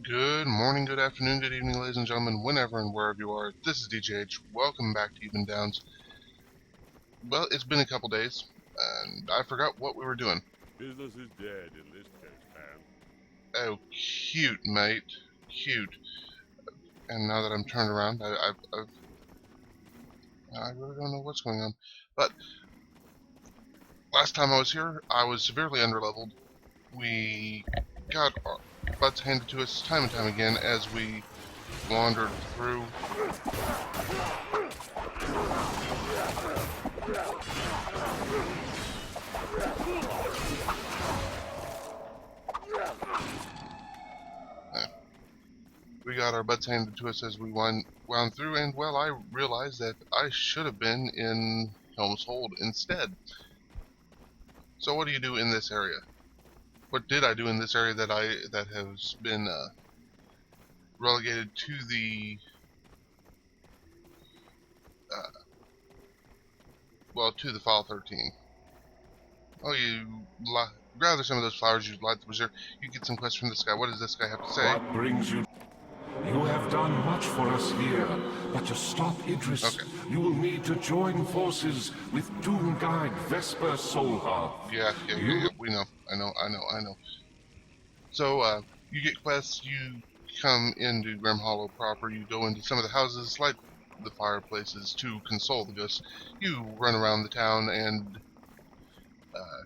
Good morning, good afternoon, good evening, ladies and gentlemen, whenever and wherever you are. This is DJayH. Welcome back to Ebon Downs. Well, it's been a couple days, and I forgot what we were doing. Business is dead in this case, man. Oh, cute, mate. Cute. And now that I'm turned around, I really don't know what's going on. But last time I was here, I was severely underleveled. We got our butts handed to us time and time again as we wandered through. We got our butts handed to us as we wound through, and well, I realized that I should have been in Helm's Hold instead. So what do you do in this area? What did I do in this area that has been relegated to the to the File 13? Oh, you gather some of those flowers, you light the preserve, you get some quests from this guy. What does this guy have to say? What brings you? You have done much for us here, but to stop Idris, you will need to join forces with Doom Guide Vesper Solhearth. Yeah, we know. I know. So, you get quests, you come into Grim Hollow proper, you go into some of the houses, light the fireplaces to console the ghosts, you run around the town and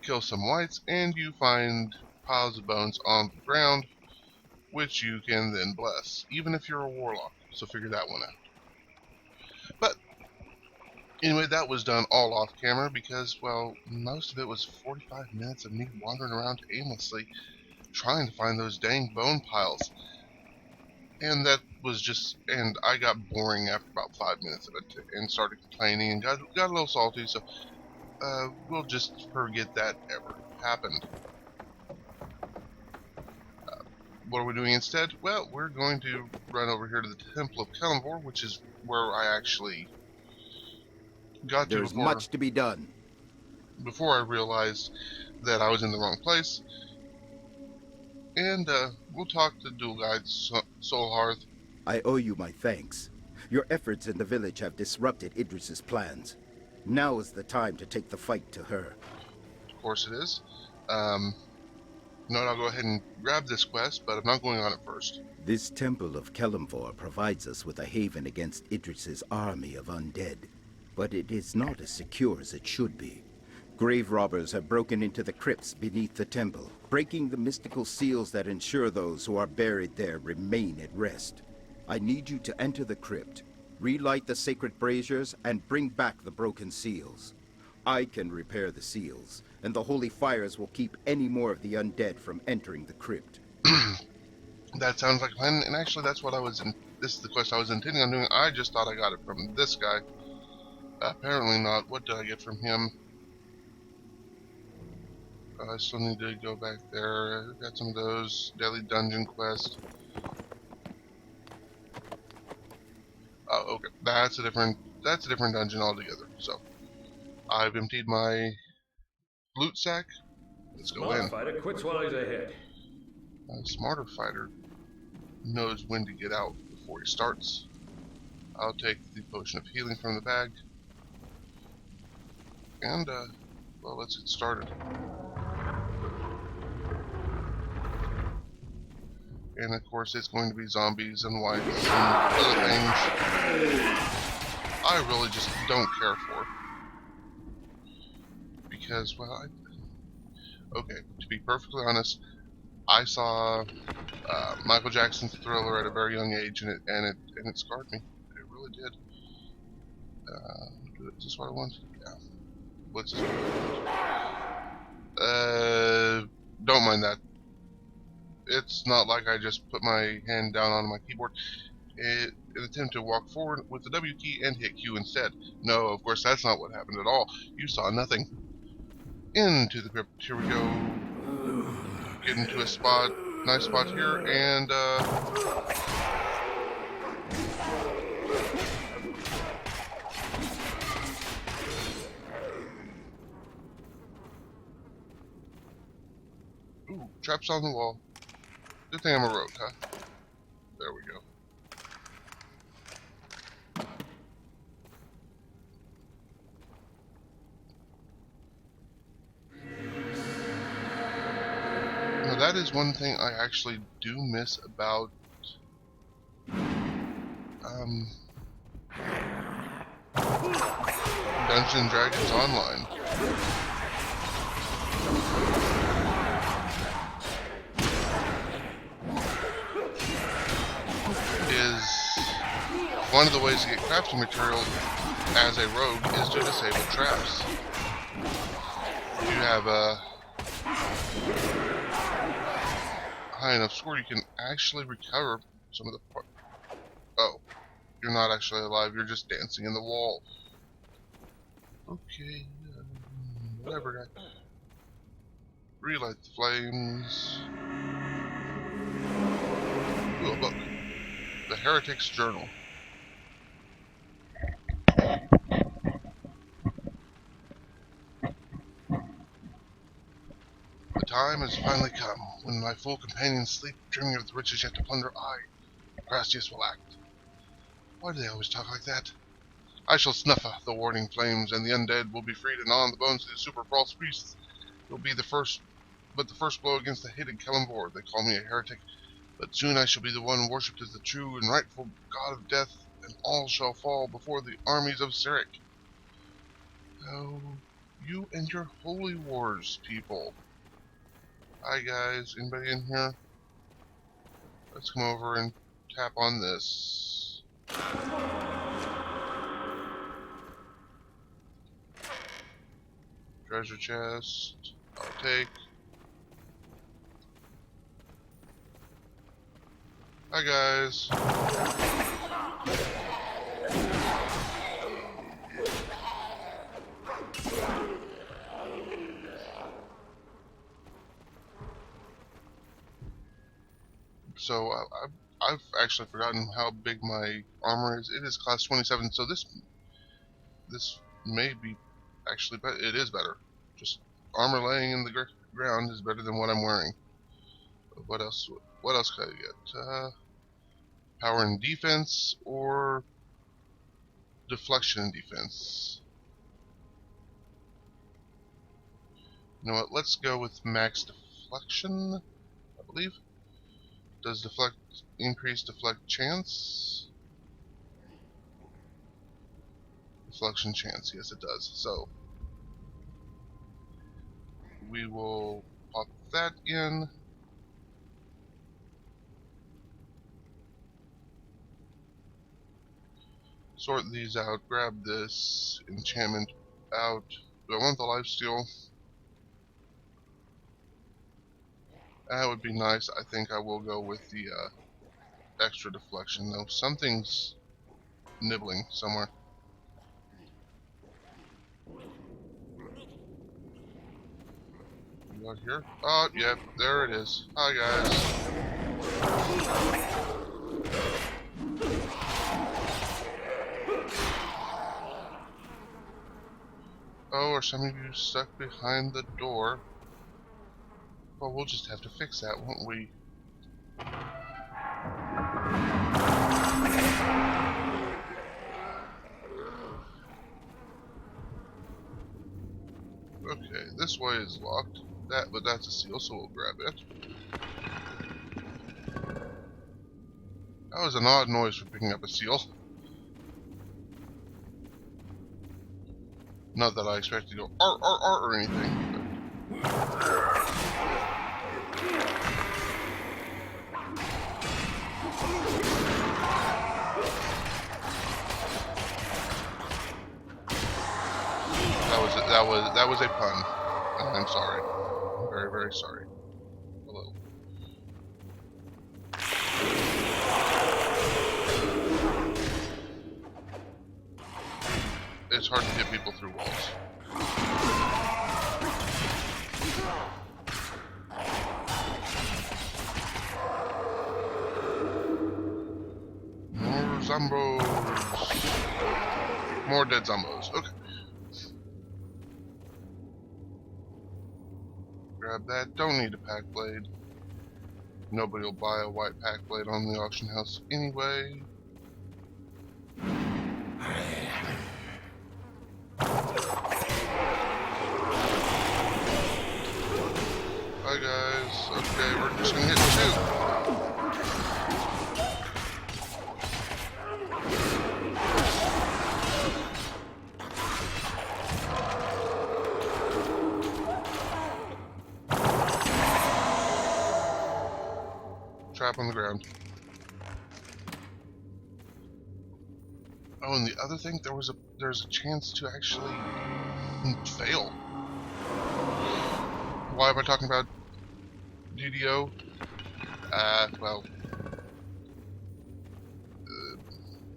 kill some whites, and you find piles of bones on the ground, which you can then bless, even if you're a warlock, so figure that one out. But anyway, that was done all off camera because, well, most of it was 45 minutes of me wandering around aimlessly trying to find those dang bone piles. And that was just, and I got boring after about 5 minutes of it and started complaining and got a little salty, so we'll just forget that ever happened. What are we doing instead? Well, we're going to run over here to the Temple of Kelemvor, which is where I actually got to There's much to be done. Before I realized that I was in the wrong place. And we'll talk to Dual Guide Solhearth. I owe you my thanks. Your efforts in the village have disrupted Idris's plans. Now is the time to take the fight to her. Of course it is. I'll go ahead and grab this quest, but I'm not going on it first. This Temple of Kelemvor provides us with a haven against Idris's army of undead. But it is not as secure as it should be. Grave robbers have broken into the crypts beneath the temple, breaking the mystical seals that ensure those who are buried there remain at rest. I need you to enter the crypt, relight the sacred braziers, and bring back the broken seals. I can repair the seals, and the holy fires will keep any more of the undead from entering the crypt. That sounds like a plan, and actually that's what this is the quest I was intending on doing. I just thought I got it from this guy. Apparently not. What did I get from him? I still need to go back there. Got some of those daily dungeon quests. Oh, okay. That's a different dungeon altogether. So, I've emptied my loot sack. Let's go in. Fighter quits while he's ahead. A smarter fighter knows when to get out before he starts. I'll take the potion of healing from the bag. And, well, let's get started. And of course it's going to be zombies and whites and other things I really just don't care for. Because, well, okay, to be perfectly honest, I saw Michael Jackson's Thriller at a very young age, and it scarred me. It really did. Is this what I want? Yeah. What's this? Don't mind that. It's not like I just put my hand down on my keyboard. An attempt to walk forward with the W key and hit Q instead. No, of course that's not what happened at all. You saw nothing. Into the crypt. Here we go. Get into a spot. Nice spot here, and ooh, traps on the wall. Good thing I'm a rogue, huh? There we go. Now that is one thing I actually do miss about Dungeons and Dragons Online. Is one of the ways to get crafting material as a rogue is to disable traps. If you have a high enough score, you can actually recover some of the oh, you're not actually alive, you're just dancing in the wall. Okay, whatever, guy. Relight the flames. Ooh, a book. The Heretic's Journal. The time has finally come, when my full companions sleep, dreaming of the riches yet to plunder. Crastius, will act. Why do they always talk like that? I shall snuff the warding flames, and the undead will be freed and on the bones of the super false priests. It will be the first blow against the hated Kelemvor. They call me a heretic, but soon I shall be the one worshipped as the true and rightful god of death, and all shall fall before the armies of Cyric. Oh, you and your holy wars, people. Hi guys, anybody in here? Let's come over and tap on this. Treasure chest, I'll take. Hi guys. So I've actually forgotten how big my armor is. It is class 27, so this may be actually better. It is better. Just armor laying in the ground is better than what I'm wearing. What else? What else can I get? Power and defense or deflection and defense. You know what? Let's go with max deflection. I believe. Does deflect increase deflect chance? Deflection chance, yes it does. So we will pop that in. Sort these out, grab this enchantment out. Do I want the lifesteal? That would be nice. I think I will go with the extra deflection though. Something's nibbling somewhere. You out here? Oh, yep, there it is. Hi guys. Oh, are some of you stuck behind the door? Well, we'll just have to fix that, won't we? Okay, this way is locked. But that's a seal, so we'll grab it. That was an odd noise for picking up a seal. Not that I expect to go ar or anything. That was a pun. I'm sorry. I'm very, very sorry. A little. It's hard to hit people through walls. More zombos. More dead zombos. Okay. Grab that. Don't need a pack blade. Nobody will buy a white pack blade on the auction house anyway. Bye guys. Okay, we're just gonna hit 2. Trap on the ground. Oh, and the other thing, there's a chance to actually fail. Why am I talking about DDO? Well,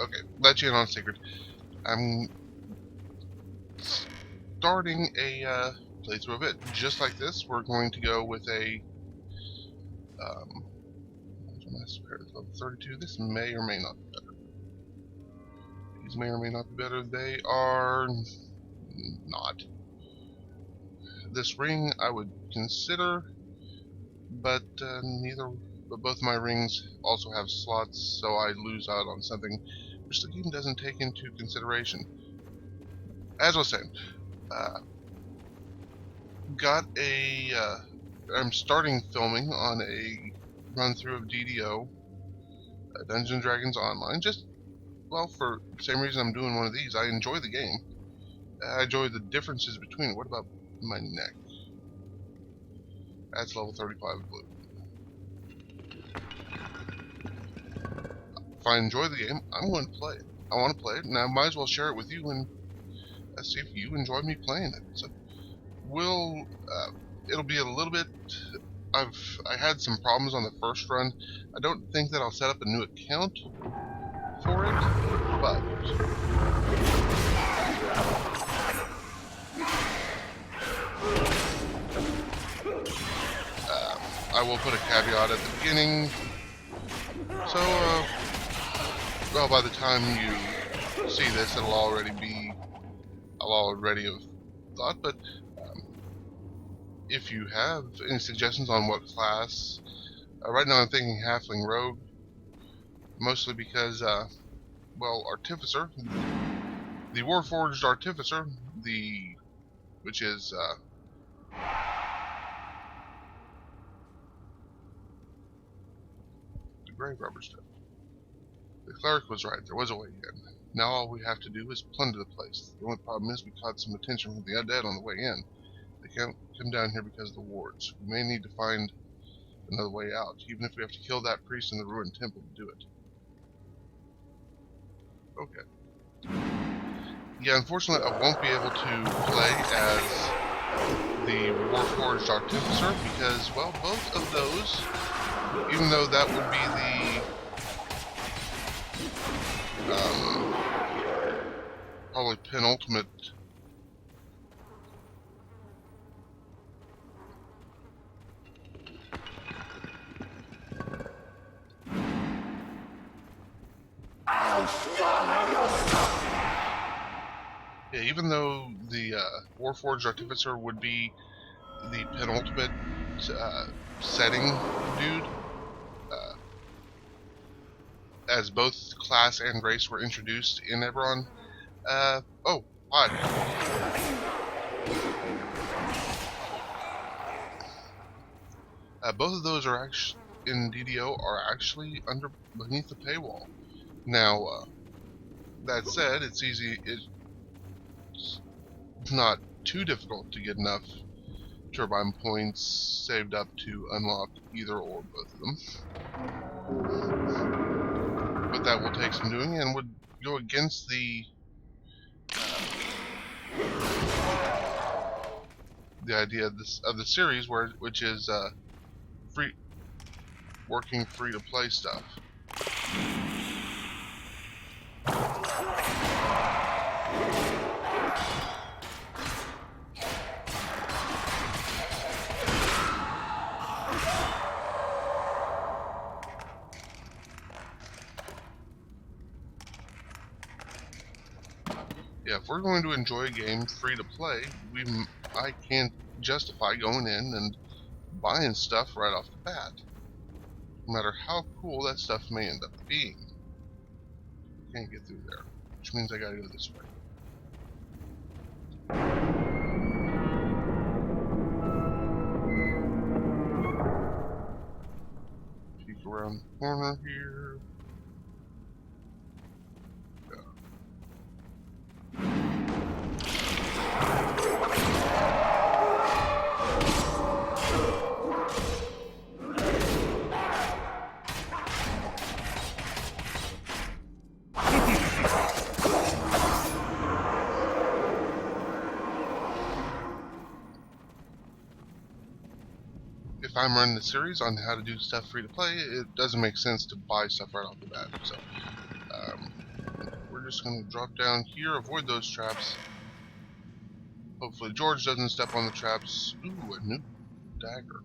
okay, let you in on a secret. I'm starting a playthrough of it just like this. We're going to go with a Master level 32. This may or may not be better. These may or may not be better. They are not. This ring I would consider, but but both my rings also have slots, so I lose out on something which the game doesn't take into consideration. As I was saying, I'm starting filming on a run through of DDO, Dungeons & Dragons Online, just, well, for the same reason I'm doing one of these. I enjoy the game. I enjoy the differences between it. What about my neck? That's level 35 blue. If I enjoy the game, I'm going to play it. I want to play it, and I might as well share it with you and see if you enjoy me playing it. So, it'll be a little bit... I had some problems on the first run. I don't think that I'll set up a new account for it, but I will put a caveat at the beginning. So, well, by the time you see this, I'll already have thought, but if you have any suggestions on what class, right now I'm thinking Halfling Rogue, mostly because, well, Artificer, the Warforged Artificer, which is, the Grave Robber stuff. The Cleric was right, there was a way in. Now all we have to do is plunder the place. The only problem is we caught some attention from the undead on the way in. They can't come down here because of the wards. We may need to find another way out, even if we have to kill that priest in the ruined temple to do it. Okay. Yeah, unfortunately I won't be able to play as the Warforged Artificer because, well, both of those, even though that would be the probably penultimate yeah, even though the Warforged Artificer would be the penultimate setting dude, as both class and race were introduced in Ebon. Oh, hi. Both of those are actually in DDO are actually beneath the paywall. Now, that said, it's easy. It's not too difficult to get enough turbine points saved up to unlock either or both of them. But that will take some doing and would go against the idea of the series, which is working free to play stuff. Yeah, if we're going to enjoy a game free to play, I can't justify going in and buying stuff right off the bat. no matter how cool that stuff may end up being. Can't get through there, which means I gotta go this way. Peek around the corner here. If I'm running the series on how to do stuff free to play, it doesn't make sense to buy stuff right off the bat. So we're just going to drop down here, avoid those traps. Hopefully George doesn't step on the traps. Ooh, a new dagger.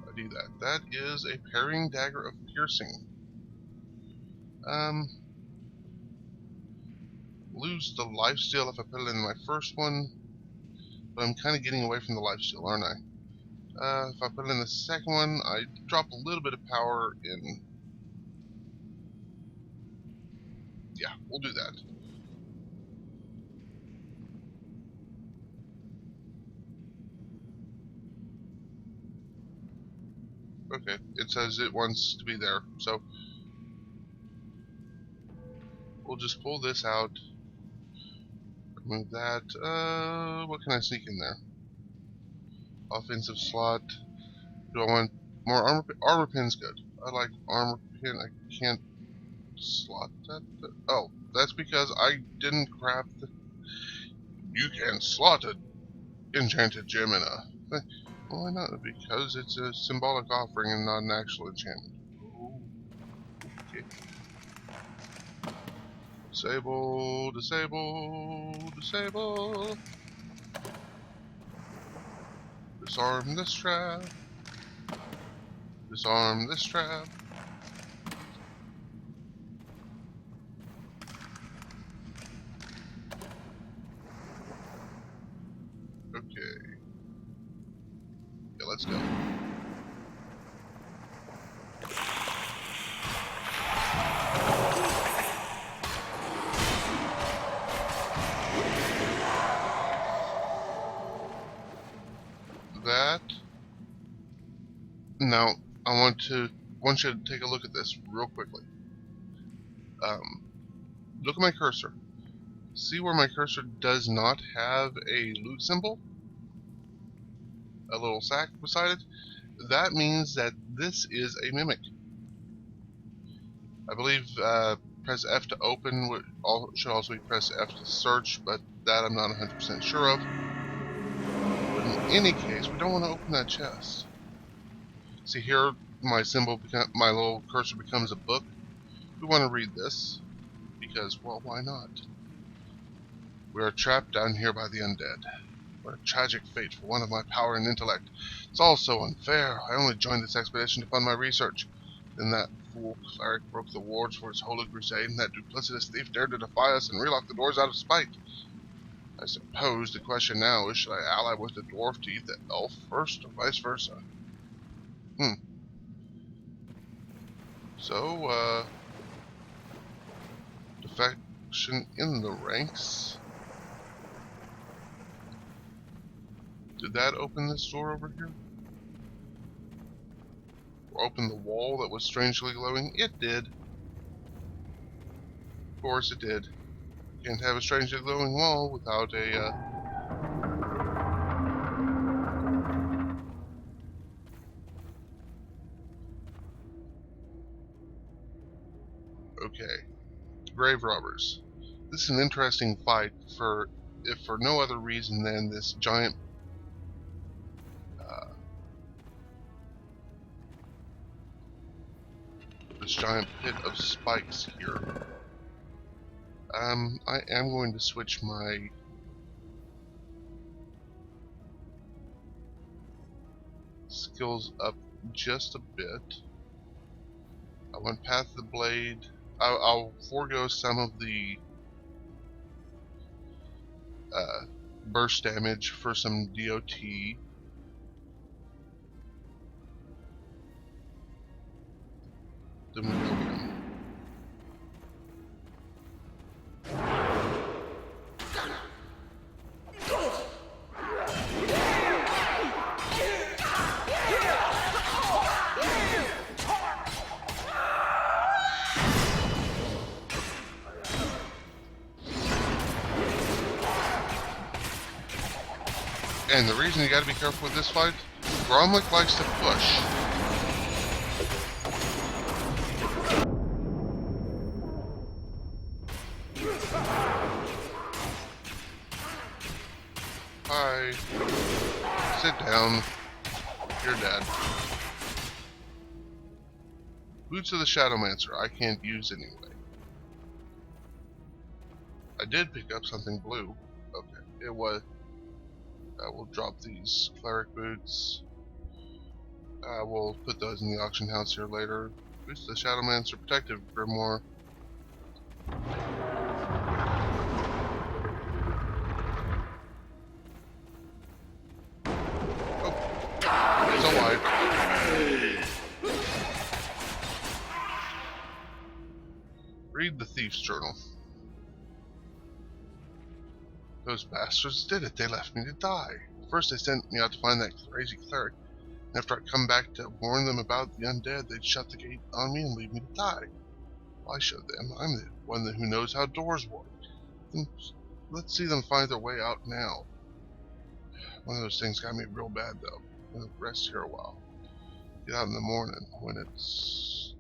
I do that. That is a parrying dagger of piercing. Lose the lifesteal if I put it in my first one, but I'm kind of getting away from the lifesteal, aren't I? If I put it in the second one, I drop a little bit of power in. Yeah, we'll do that. Okay, it says it wants to be there, so we'll just pull this out. Remove that. What can I sneak in there? Offensive slot. Do I want more armor? Armor pin's good. I like armor pin. I can't slot that. Oh, that's because I didn't craft the. You can slot an enchanted gem in a. Why not? Because it's a symbolic offering and not an actual enchantment. Oh, okay. Disable, disable, disable. Disarm this trap. Disarm this trap. Okay. Yeah, let's go. That. Now, I want you to take a look at this real quickly. Look at my cursor. See where my cursor does not have a loot symbol? A little sack beside it? That means that this is a mimic. I believe press F to open should also be press F to search, but that I'm not 100% sure of. But in any case, we don't want to open that chest. See here, my my little cursor becomes a book. We want to read this because, well, why not? We are trapped down here by the undead. What a tragic fate for one of my power and intellect. It's all so unfair. I only joined this expedition to fund my research. Then that fool cleric broke the wards for his holy crusade, and that duplicitous thief dared to defy us and relock the doors out of spite. I suppose the question now is, should I ally with the dwarf to eat the elf first, or vice versa? So, defection in the ranks. Did that open this door over here? Or open the wall that was strangely glowing? It did. Of course it did. Can't have a strangely glowing wall without a, Okay. Grave robbers. This is an interesting fight if for no other reason than this giant pit of spikes here. I am going to switch my skills up just a bit. I want Path of the Blade. I'll forego some of the burst damage for some DOT. then we go in. And the reason you gotta be careful with this fight, Gromlik likes to push. Hi. Sit down. You're dead. Boots of the Shadowmancer I can't use anyway. I did pick up something blue. Okay, it was... we'll drop these cleric boots. We'll put those in the auction house here later. Boots of the Shadowmancer, protective grimoire. Oh, it's alive. Read the thief's journal. Those bastards did it. They left me to die. First they sent me out to find that crazy cleric. After I'd come back to warn them about the undead, they'd shut the gate on me and leave me to die. Well, I showed them I'm the one who knows how doors work. Let's see them find their way out now. One of those things got me real bad, though. I'm gonna rest here a while. Get out in the morning when it's... ...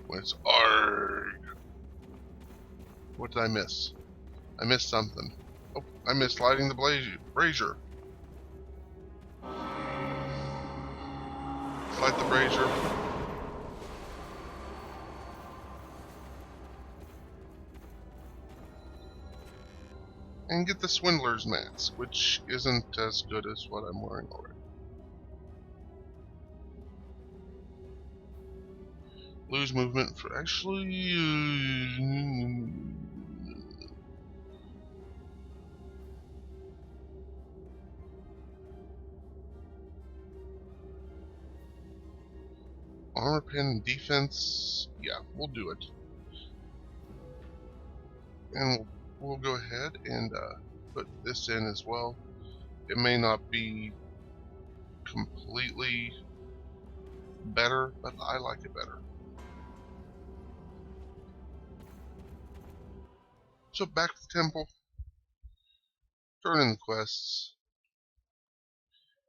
When it's ARG. What did I miss? I missed something. Oh, I missed lighting the brazier. Light the brazier. And get the Swindler's mask, which isn't as good as what I'm wearing already. Lose movement for actually... Armor pin and defense, yeah, we'll do it. And we'll go ahead and put this in as well. It may not be completely better, but I like it better. So back to the temple. Turn in the quests.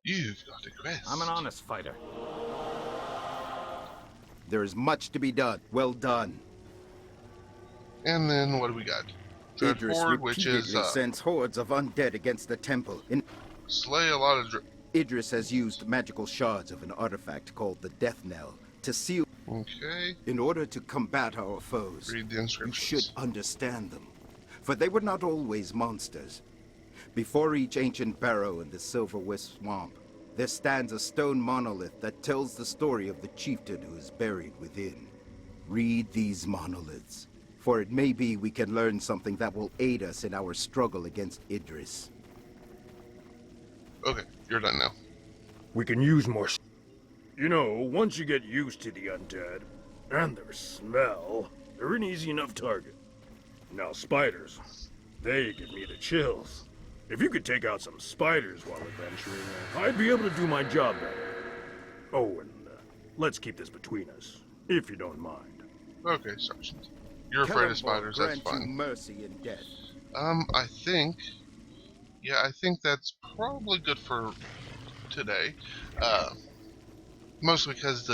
You've got a quest. I'm an honest fighter. There is much to be done. Well done. And then what do we got? Idris Horde, which repeatedly is sends hordes of undead against the temple. slay a lot of... Idris has used magical shards of an artifact called the Death Knell to seal... Okay. In order to combat our foes, Read the you inscriptions. should understand them. For they were not always monsters. Before each ancient barrow in the Silver Wisp Swamp, there stands a stone monolith that tells the story of the chieftain who is buried within. Read these monoliths, for it may be we can learn something that will aid us in our struggle against Idris. Okay, you're done now. We can use more. You know, once you get used to the undead and their smell, they're an easy enough target. Now spiders, they give me the chills. If you could take out some spiders while adventuring, I'd be able to do my job better. Oh, and let's keep this between us, if you don't mind. Okay, Sergeant. You're afraid of spiders, that's Grant you fine. mercy in death. I think... Yeah, I think that's probably good for today. Mostly because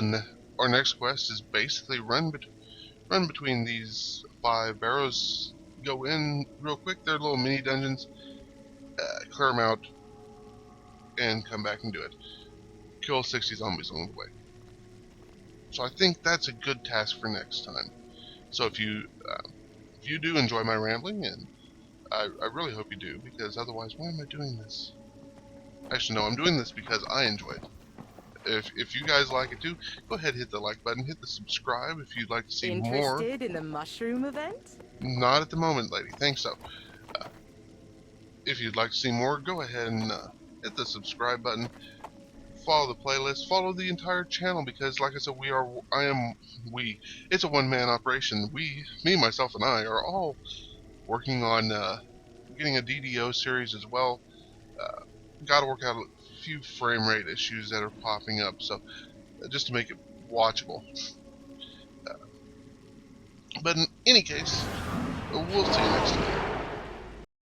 our next quest is basically run between these 5 barrows. Go in real quick, they're little mini dungeons. Clear them out, and come back and do it. Kill 60 zombies along the way. So I think that's a good task for next time. So if you do enjoy my rambling, and I really hope you do, because otherwise, why am I doing this? Actually, no, I'm doing this because I enjoy it. If you guys like it too, go ahead and hit the like button, hit the subscribe if you'd like to see more. Interested in the mushroom event? Not at the moment, lady. Think so. If you'd like to see more, go ahead and hit the subscribe button. follow the playlist, follow the entire channel, because like I said, it's a one-man operation. Me, myself, and I are all working on getting a DDO series as well. Got to work out a few frame rate issues that are popping up, so just to make it watchable. But in any case, we'll see you next time.